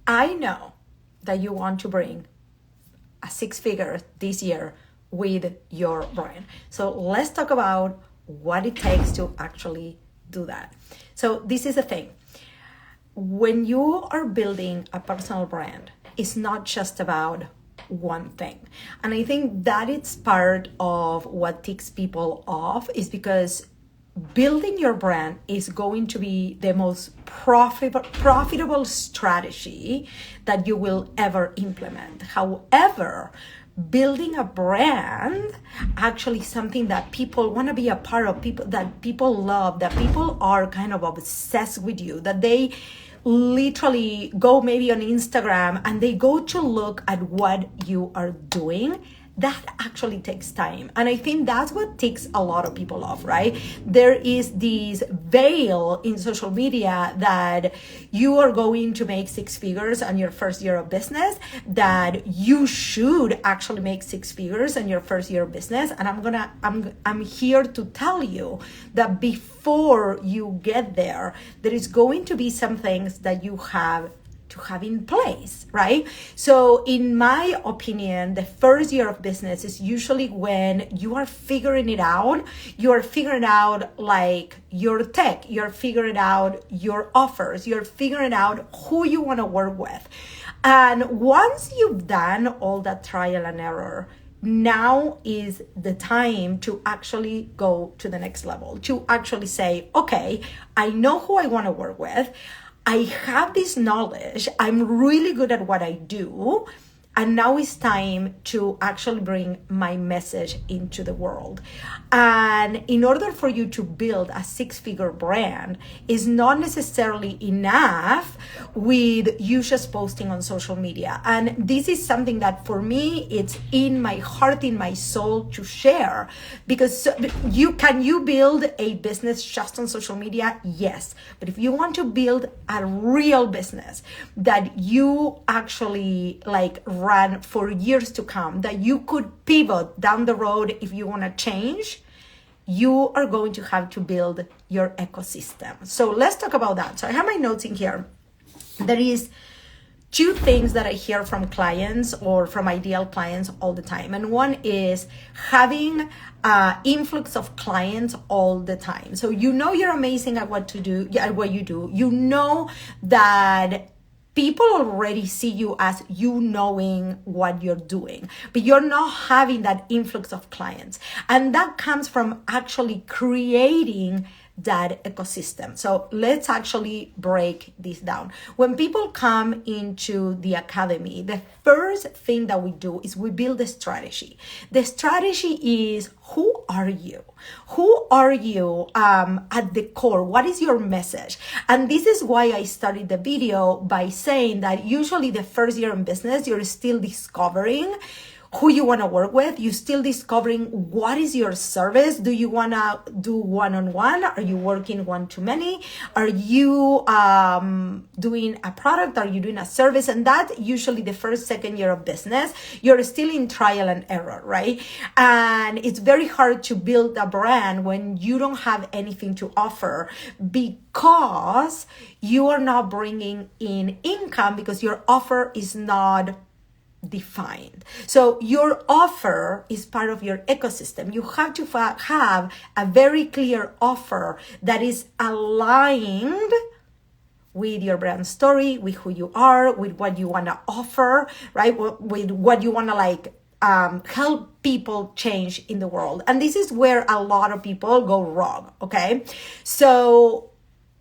I know that you want to bring a 6-figure this year with your brand. So let's talk about what it takes to actually do that. So this is the thing. When you are building a personal brand, it's not just about one thing. And I think that it's part of what ticks people off, is because building your brand is going to be the most profitable strategy that you will ever implement. However, building a brand actually something that people want to be a part of, people that people love, that people are kind of obsessed with you, that they literally go maybe on Instagram and they go to look at what you are doing. That actually takes time. And I think that's what ticks a lot of people off, right? There is this veil in social media that you are going to make 6 figures on your first year of business, that you should actually make 6 figures on your first year of business. And I'm here to tell you that before you get there, there is going to be some things that you have to have in place, right? So in my opinion, the first year of business is usually when you are figuring it out. You're figuring out like your tech, you're figuring out your offers, you're figuring out who you want to work with. And once you've done all that trial and error, now is the time to actually go to the next level, to actually say, okay, I know who I want to work with. I have this knowledge. I'm really good at what I do. And now it's time to actually bring my message into the world. And in order for you to build a 6-figure brand, is not necessarily enough with you just posting on social media. And this is something that for me, it's in my heart, in my soul to share. Because can you build a business just on social media? Yes. But if you want to build a real business that you actually run for years to come, that you could pivot down the road if you want to change, you are going to have to build your ecosystem. So let's talk about that. So I have my notes in here. There is 2 things that I hear from clients or from ideal clients all the time. And one is having influx of clients all the time. So you know you're amazing at what you do. You know that people already see you as you knowing what you're doing, but you're not having that influx of clients. And that comes from actually creating that ecosystem. So let's actually break this down. When people come into the academy, the first thing that we do is we build a strategy. The strategy is, who are you? Who are you at the core? What is your message? And this is why I started the video by saying that usually the first year in business, you're still discovering who you want to work with. You're still discovering what is your service. Do you want to do one-on-one? Are you working one-to-many? Are you doing a product? Are you doing a service? And that usually the first, second year of business, you're still in trial and error, right? And it's very hard to build a brand when you don't have anything to offer, because you are not bringing in income, because your offer is not defined. So your offer is part of your ecosystem. You have to have a very clear offer that is aligned with your brand story, with who you are, with what you want to offer, right? With what you want to help people change in the world. And this is where a lot of people go wrong, okay? So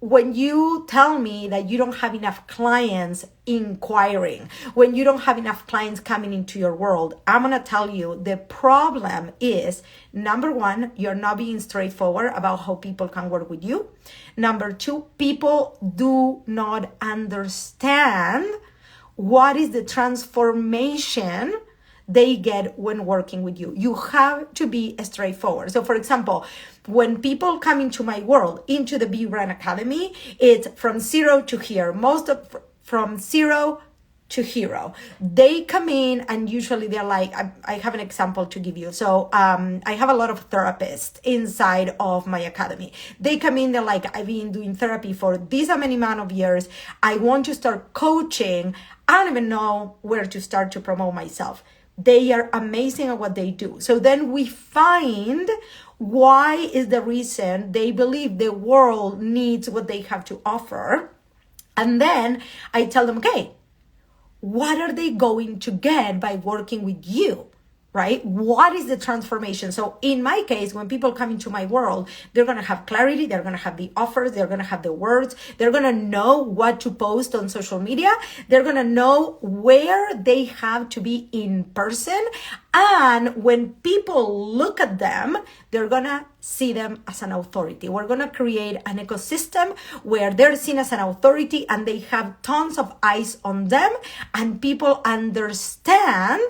when you tell me that you don't have enough clients inquiring, when you don't have enough clients coming into your world, I'm going to tell you the problem is, number 1, you're not being straightforward about how people can work with you. Number 2, people do not understand what is the transformation they get when working with you. You have to be straightforward. So for example, when people come into my world, into the Be Brand Academy, it's from 0 to here. From 0 to hero. They come in and usually they're like, I have an example to give you. So I have a lot of therapists inside of my academy. They come in, they're like, I've been doing therapy for this many amount of years. I want to start coaching. I don't even know where to start to promote myself. They are amazing at what they do. So then we find why is the reason they believe the world needs what they have to offer. And then I tell them, okay, what are they going to get by working with you, right? What is the transformation? So in my case, when people come into my world, they're going to have clarity. They're going to have the offers. They're going to have the words. They're going to know what to post on social media. They're going to know where they have to be in person. And when people look at them, they're going to see them as an authority. We're going to create an ecosystem where they're seen as an authority and they have tons of eyes on them and people understand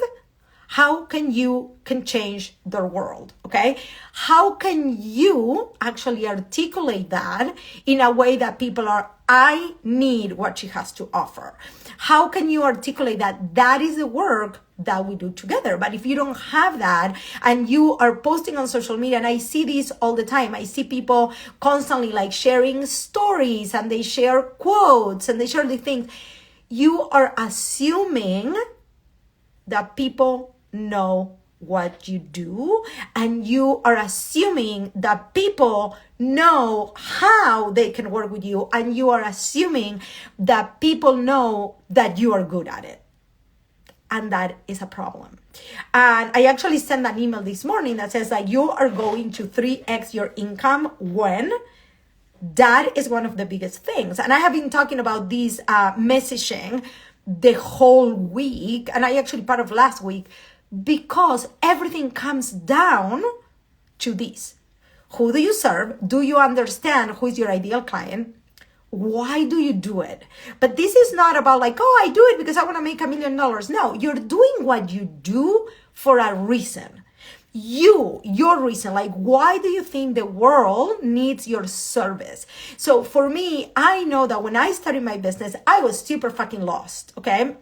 how you can change their world, okay? How can you actually articulate that in a way that people are, I need what she has to offer? How can you articulate that? That is the work that we do together. But if you don't have that and you are posting on social media, and I see this all the time, I see people constantly like sharing stories and they share quotes and they share the things. You are assuming that people know what you do, and you are assuming that people know how they can work with you, and you are assuming that people know that you are good at it. And that is a problem. And I actually sent an email this morning that says that you are going to 3x your income when that is one of the biggest things. And I have been talking about this messaging the whole week, and I actually part of last week, because everything comes down to this. Who do you serve? Do you understand who is your ideal client? Why do you do it? But this is not about like, oh, I do it because I want to make $1 million. No, you're doing what you do for a reason. Your reason, like, why do you think the world needs your service? So for me, I know that when I started my business, I was super fucking lost, okay?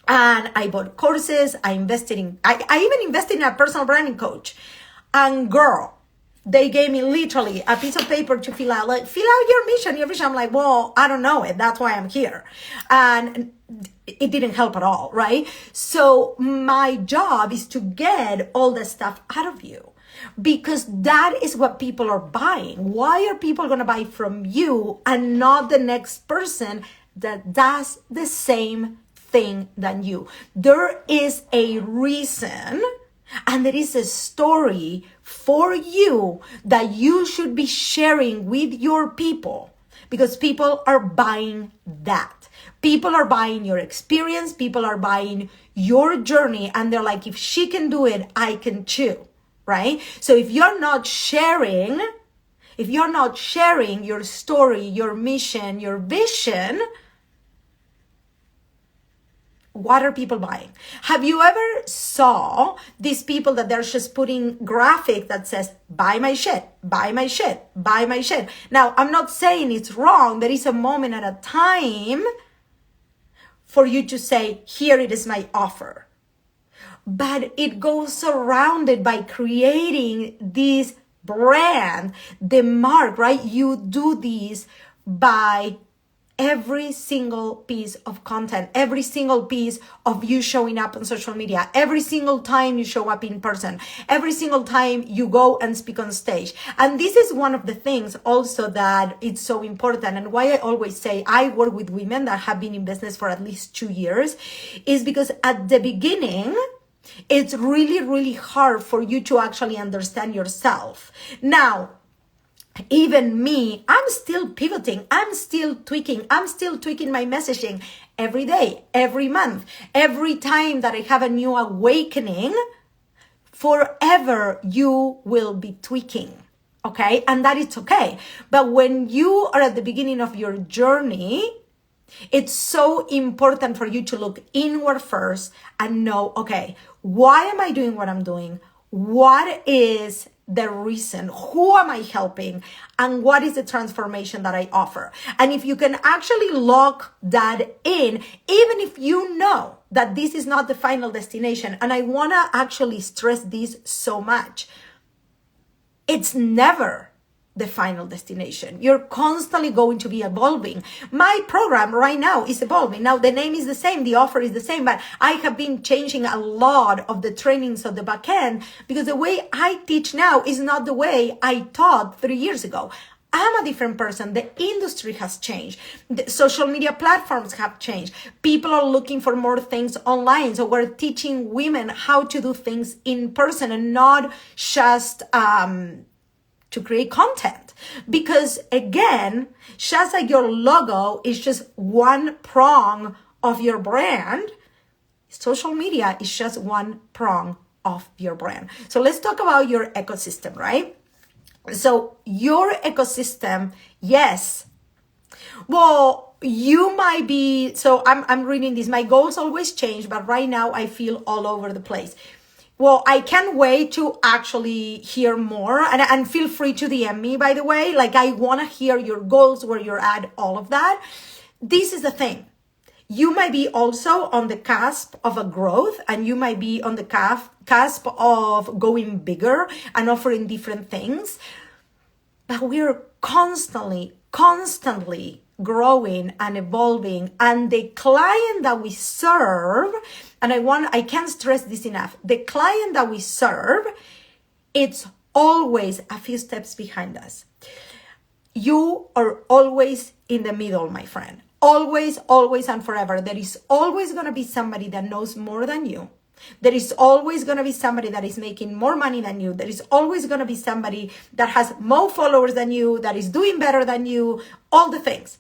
And I bought courses, I even invested in a personal branding coach. And girl, they gave me literally a piece of paper to fill out, like, fill out your mission, your vision. I'm like, well, I don't know it. That's why I'm here. And it didn't help at all, right? So my job is to get all the stuff out of you, because that is what people are buying. Why are people going to buy from you and not the next person that does the same thing than you? There is a reason and there is a story for you that you should be sharing with your people, because people are buying that. People are buying your experience. People are buying your journey, and they're like, if she can do it, I can too, right? So if you're not sharing your story, your mission, your vision, what are people buying? Have you ever saw these people that they're just putting graphic that says, buy my shit, buy my shit, buy my shit? Now, I'm not saying it's wrong. There is a moment at a time for you to say, here it is my offer. But it goes surrounded by creating this brand, the mark, right? You do this by every single piece of content, every single piece of you showing up on social media, every single time you show up in person, every single time you go and speak on stage. And this is one of the things also that it's so important, and why I always say I work with women that have been in business for at least 2 years, is because at the beginning, it's really, really hard for you to actually understand yourself. Now, even me, I'm still pivoting. I'm still tweaking my messaging every day, every month, every time that I have a new awakening. Forever you will be tweaking, okay? And that is okay. But when you are at the beginning of your journey, it's so important for you to look inward first and know, okay, why am I doing what I'm doing? What is the reason? Who am I helping? And what is the transformation that I offer? And if you can actually lock that in, even if you know that this is not the final destination, and I want to actually stress this so much, it's never the final destination. You're constantly going to be evolving. My program right now is evolving. Now the name is the same, the offer is the same, but I have been changing a lot of the trainings of the back end because the way I teach now is not the way I taught 3 years ago. I'm a different person. The industry has changed. The social media platforms have changed. People are looking for more things online. So we're teaching women how to do things in person and not just to create content. Because again, just like your logo is just one prong of your brand, social media is just one prong of your brand. So let's talk about your ecosystem, right? So your ecosystem, yes. Well, you might be, so I'm reading this. My goals always change, but right now I feel all over the place. Well, I can't wait to actually hear more, and feel free to DM me, by the way. Like, I want to hear your goals, where you're at, all of that. This is the thing. You might be also on the cusp of a growth, and you might be on the cusp of going bigger and offering different things. But we're constantly growing and evolving. And the client that we serve, and I can't stress this enough, the client that we serve, it's always a few steps behind us. You are always in the middle, my friend. Always, and forever. There is always going to be somebody that knows more than you. There is always going to be somebody that is making more money than you. There is always going to be somebody that has more followers than you, that is doing better than you, all the things.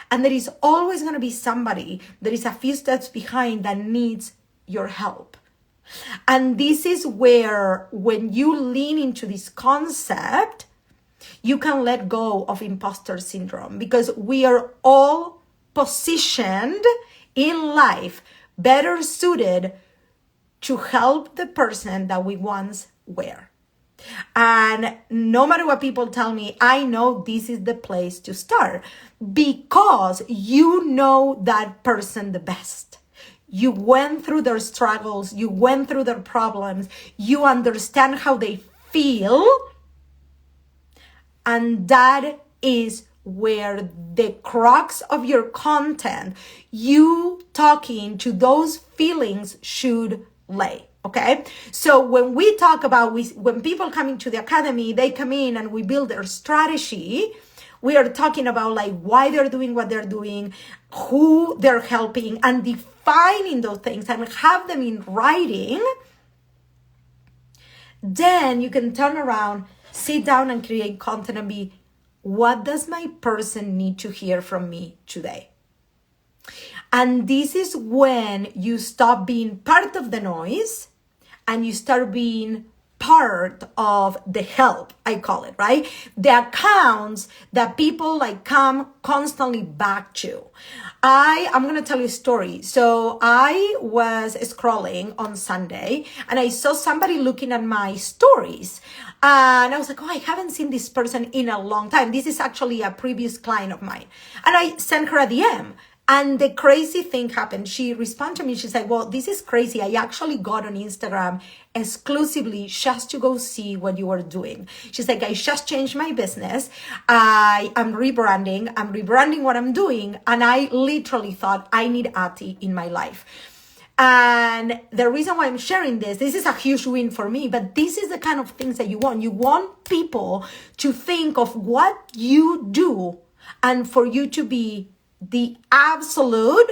And there is always going to be somebody that is a few steps behind that needs your help. And this is where, when you lean into this concept, you can let go of imposter syndrome, because we are all positioned in life better suited to help the person that we once were. And no matter what people tell me, I know this is the place to start, because you know that person the best. You went through their struggles, you went through their problems, you understand how they feel, and that is where the crux of your content, you talking to those feelings, should lay. Okay. So when we talk about, when people come into the academy, they come in and we build their strategy. We are talking about like why they're doing what they're doing, who they're helping, and defining those things and have them in writing. Then you can turn around, sit down and create content and be, what does my person need to hear from me today? And this is when you stop being part of the noise and you start being part of the help, I call it, right? The accounts that people like come constantly back to. I'm going to tell you a story. So I was scrolling on Sunday and I saw somebody looking at my stories. And I was like, oh, I haven't seen this person in a long time. This is actually a previous client of mine. And I sent her a DM. And the crazy thing happened. She responded to me. She's like, well, this is crazy. I actually got on Instagram exclusively just to go see what you were doing. She's like, I just changed my business. I am rebranding. I'm rebranding what I'm doing. And I literally thought, I need Ati in my life. And the reason why I'm sharing this is a huge win for me, but this is the kind of things that you want. You want people to think of what you do and for you to be the absolute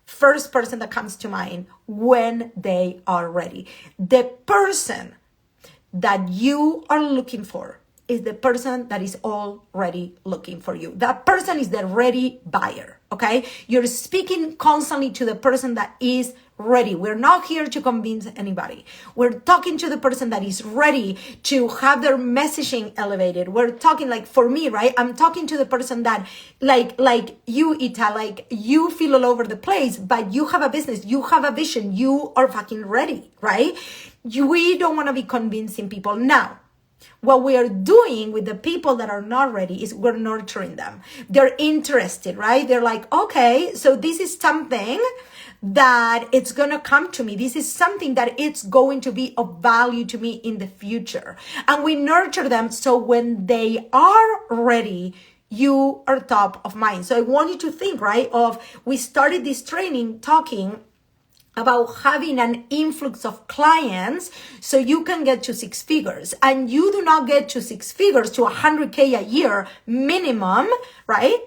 first person that comes to mind when they are ready. The person that you are looking for is the person that is already looking for you. That person is the ready buyer, okay? You're speaking constantly to the person that is ready. We're not here to convince anybody. We're talking to the person that is ready to have their messaging elevated. We're talking, like, for me, right? I'm talking to the person that like you, Ita, like you feel all over the place, but you have a business, you have a vision, you are fucking ready, right? We don't want to be convincing people. Now, what we are doing with the people that are not ready is we're nurturing them. They're interested, right? They're like, okay, so this is something that it's going to come to me. This is something that it's going to be of value to me in the future. And we nurture them so when they are ready, you are top of mind. So I want you to think, right, of we started this training talking about having an influx of clients so you can get to 6 figures. And you do not get to 6 figures, to 100K a year minimum, right?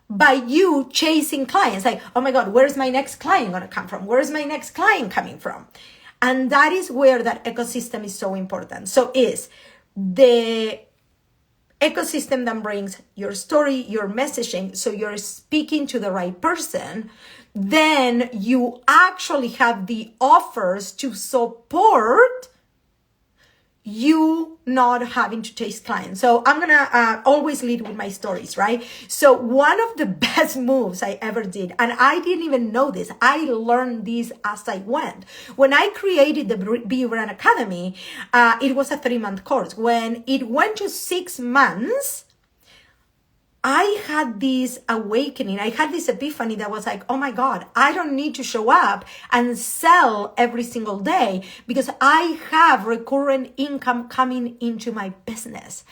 By you chasing clients. Like, oh my God, where's my next client going to come from? Where's my next client coming from? And that is where that ecosystem is so important. So is the ecosystem that brings your story, your messaging, so you're speaking to the right person, then you actually have the offers to support you not having to chase clients. So I'm gonna always lead with my stories, right? So one of the best moves I ever did, and I didn't even know this, I learned this as I went. When I created the Be Brand Academy, it was a 3-month course. When it went to 6 months, I had this awakening. I had this epiphany that was like, oh my God, I don't need to show up and sell every single day because I have recurrent income coming into my business.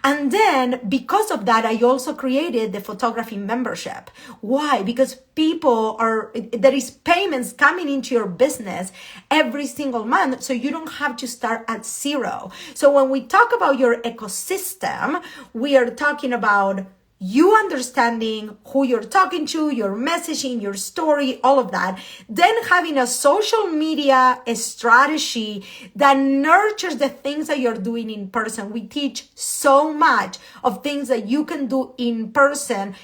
And then because of that, I also created the photography membership. Why? Because there is payments coming into your business every single month. So you don't have to start at zero. So when we talk about your ecosystem, we are talking about you understanding who you're talking to, your messaging, your story, all of that. Then having a social media strategy that nurtures the things that you're doing in person. We teach so much of things that you can do in person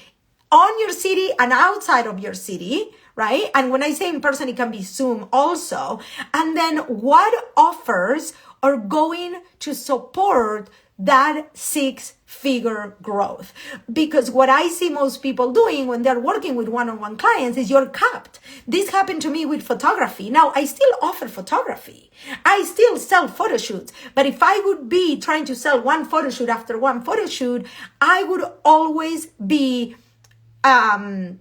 on your city and outside of your city, right? And when I say in person, it can be Zoom also. And then what offers are going to support that 6-figure growth. Because what I see most people doing when they're working with one-on-one clients is you're capped. This happened to me with photography. Now, I still offer photography. I still sell photo shoots. But if I would be trying to sell one photo shoot after one photo shoot, I would always be capped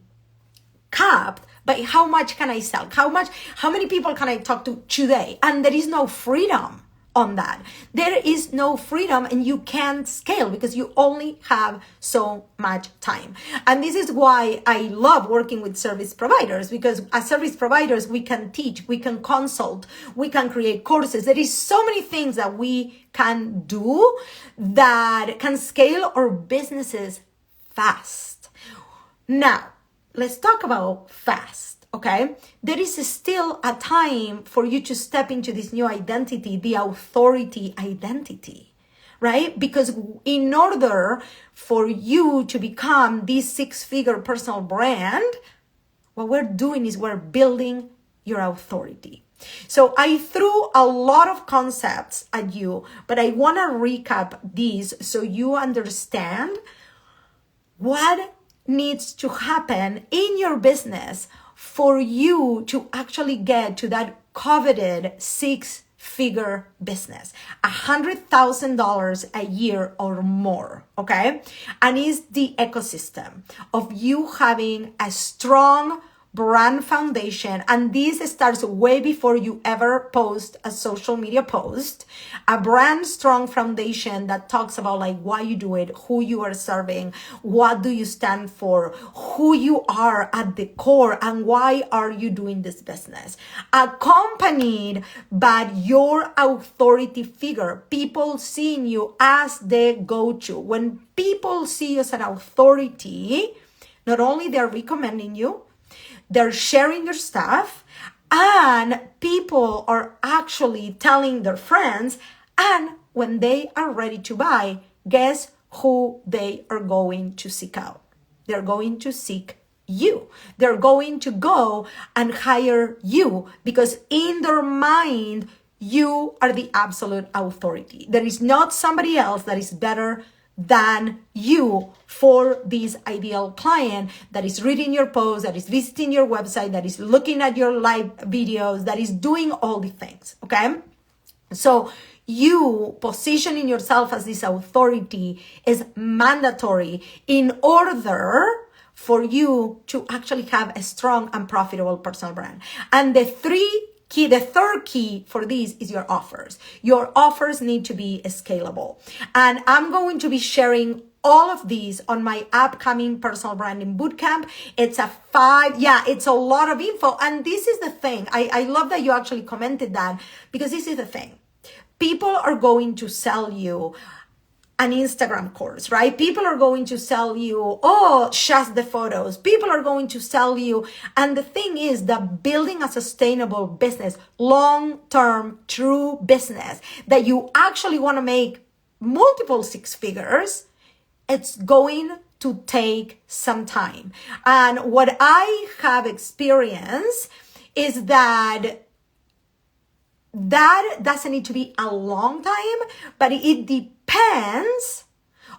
by how much can I sell? How many people can I talk to today? And there is no freedom on that. There is no freedom and you can't scale because you only have so much time. And this is why I love working with service providers, because as service providers, we can teach, we can consult, we can create courses. There is so many things that we can do that can scale our businesses fast. Now, let's talk about fast. Okay, there is still a time for you to step into this new identity, the authority identity, right? Because in order for you to become this 6-figure personal brand, what we're doing is we're building your authority. So I threw a lot of concepts at you, but I want to recap these so you understand what needs to happen in your business for you to actually get to that coveted 6-figure business, $100,000 a year or more, okay? And it's the ecosystem of you having a strong brand foundation, and this starts way before you ever post a social media post, a brand strong foundation that talks about like why you do it, who you are serving, what do you stand for, who you are at the core, and why are you doing this business, accompanied by your authority figure, people seeing you as the go-to. When people see you as an authority, not only they're recommending you, they're sharing your stuff, and people are actually telling their friends. And when they are ready to buy, guess who they are going to seek out? They're going to seek you. They're going to go and hire you because in their mind, you are the absolute authority. There is not somebody else that is better than you for this ideal client that is reading your posts, that is visiting your website, that is looking at your live videos, that is doing all the things, okay? So you positioning yourself as this authority is mandatory in order for you to actually have a strong and profitable personal brand. And the third key for this is your offers. Your offers need to be scalable. And I'm going to be sharing all of these on my upcoming personal branding bootcamp. It's it's a lot of info. And this is the thing. I love that you actually commented that, because this is the thing. People are going to sell you an Instagram course, right? People are going to sell you, just the photos. People are going to sell you. And the thing is that building a sustainable business, long-term, true business that you actually want to make multiple six figures, it's going to take some time. And what I have experienced is that doesn't need to be a long time, but it depends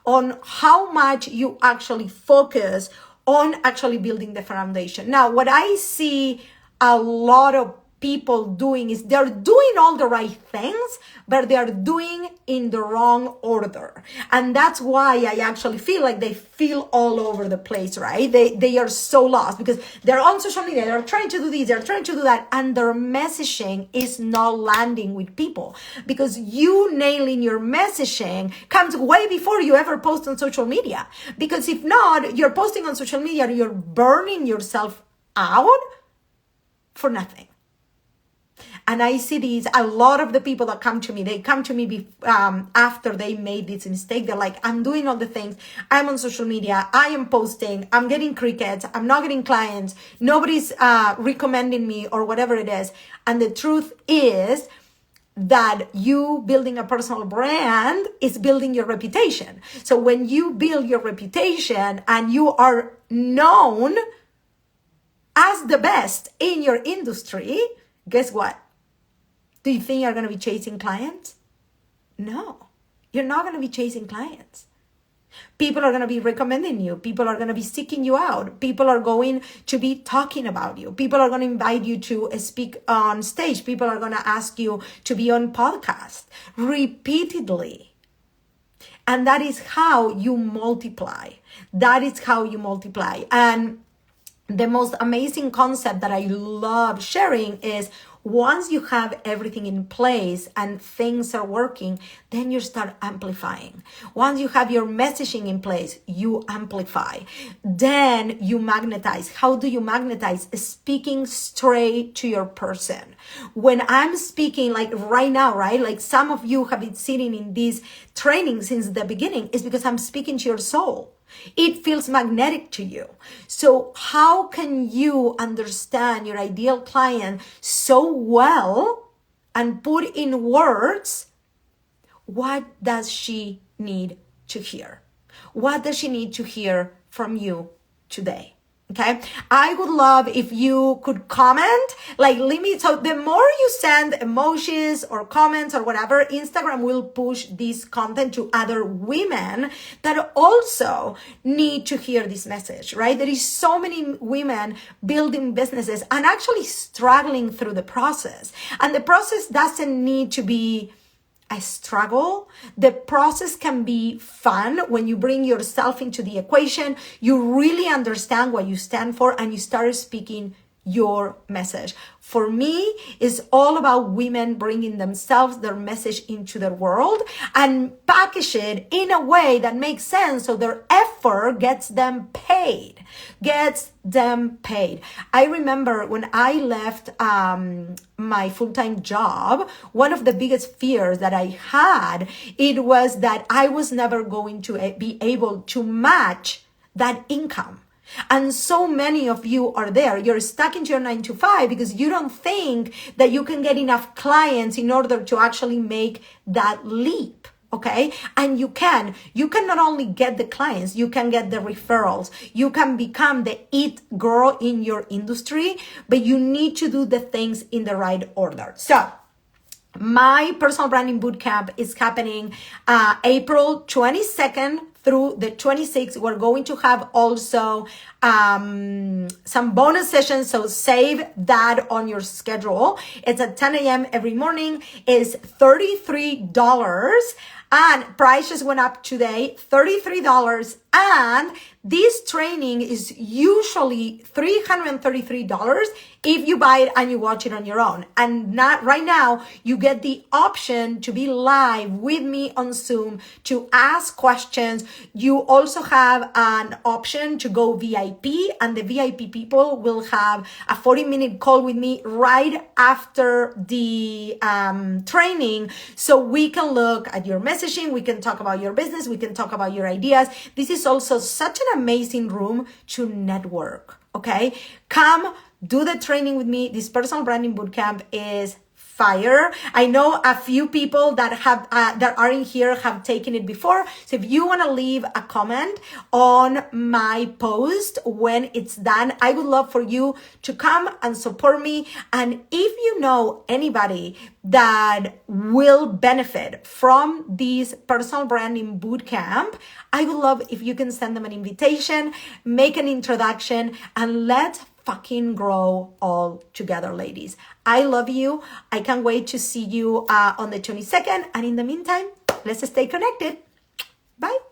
on how much you actually focus on actually building the foundation. Now, what I see a lot of people doing is they're doing all the right things, but they're doing in the wrong order. And that's why I actually feel like they feel all over the place, right? They are so lost because they're on social media, they're trying to do this, they're trying to do that, and their messaging is not landing with people, because you nailing your messaging comes way before you ever post on social media. Because if not, you're posting on social media, you're burning yourself out for nothing. And I see a lot of the people that come to me, they come to me after they made this mistake. They're like, I'm doing all the things. I'm on social media. I am posting. I'm getting crickets. I'm not getting clients. Nobody's recommending me or whatever it is. And the truth is that you building a personal brand is building your reputation. So when you build your reputation and you are known as the best in your industry, guess what? Do you think you're going to be chasing clients? No, you're not going to be chasing clients. People are going to be recommending you. People are going to be seeking you out. People are going to be talking about you. People are going to invite you to speak on stage. People are going to ask you to be on podcast repeatedly. And that is how you multiply. That is how you multiply. And the most amazing concept that I love sharing is once you have everything in place and things are working, then you start amplifying. Once you have your messaging in place, you amplify. Then you magnetize. How do you magnetize? Speaking straight to your person. When I'm speaking like right now, right? Like some of you have been sitting in this training since the beginning, is because I'm speaking to your soul. It feels magnetic to you. So how can you understand your ideal client so well and put in words, what does she need to hear? What does she need to hear from you today? Okay, I would love if you could comment, like leave me. So the more you send emojis or comments or whatever, Instagram will push this content to other women that also need to hear this message, right? There is so many women building businesses and actually struggling through the process. And the process doesn't need to be a struggle. The process can be fun when you bring yourself into the equation. You really understand what you stand for and you start speaking your message. For me, it's all about women bringing themselves, their message into the world and package it in a way that makes sense so their effort gets them paid. I remember when I left my full-time job, one of the biggest fears that I had, it was that I was never going to be able to match that income. And so many of you are there. You're stuck into your 9 to 5 because you don't think that you can get enough clients in order to actually make that leap. Okay. And you can not only get the clients, you can get the referrals. You can become the it girl in your industry, but you need to do the things in the right order. So my personal branding bootcamp is happening April 22nd through the 26th. We're going to have also some bonus sessions, so save that on your schedule. It's at 10 a.m. every morning. It's $33, and price just went up today, $33. And this training is usually $333 if you buy it and you watch it on your own. And not right now, you get the option to be live with me on Zoom to ask questions. You also have an option to go VIP, and the VIP people will have a 40-minute call with me right after the training, so we can look at your messaging, we can talk about your business, we can talk about your ideas. This is also such an amazing room to network, okay? Come do the training with me. This personal branding bootcamp is fire. I know a few people that have that are in here have taken it before. So if you want to leave a comment on my post when it's done, I would love for you to come and support me. And if you know anybody that will benefit from this personal branding bootcamp, I would love if you can send them an invitation, make an introduction, and let's fucking grow all together, ladies. I love you. I can't wait to see you on the 22nd. And in the meantime, let's stay connected. Bye.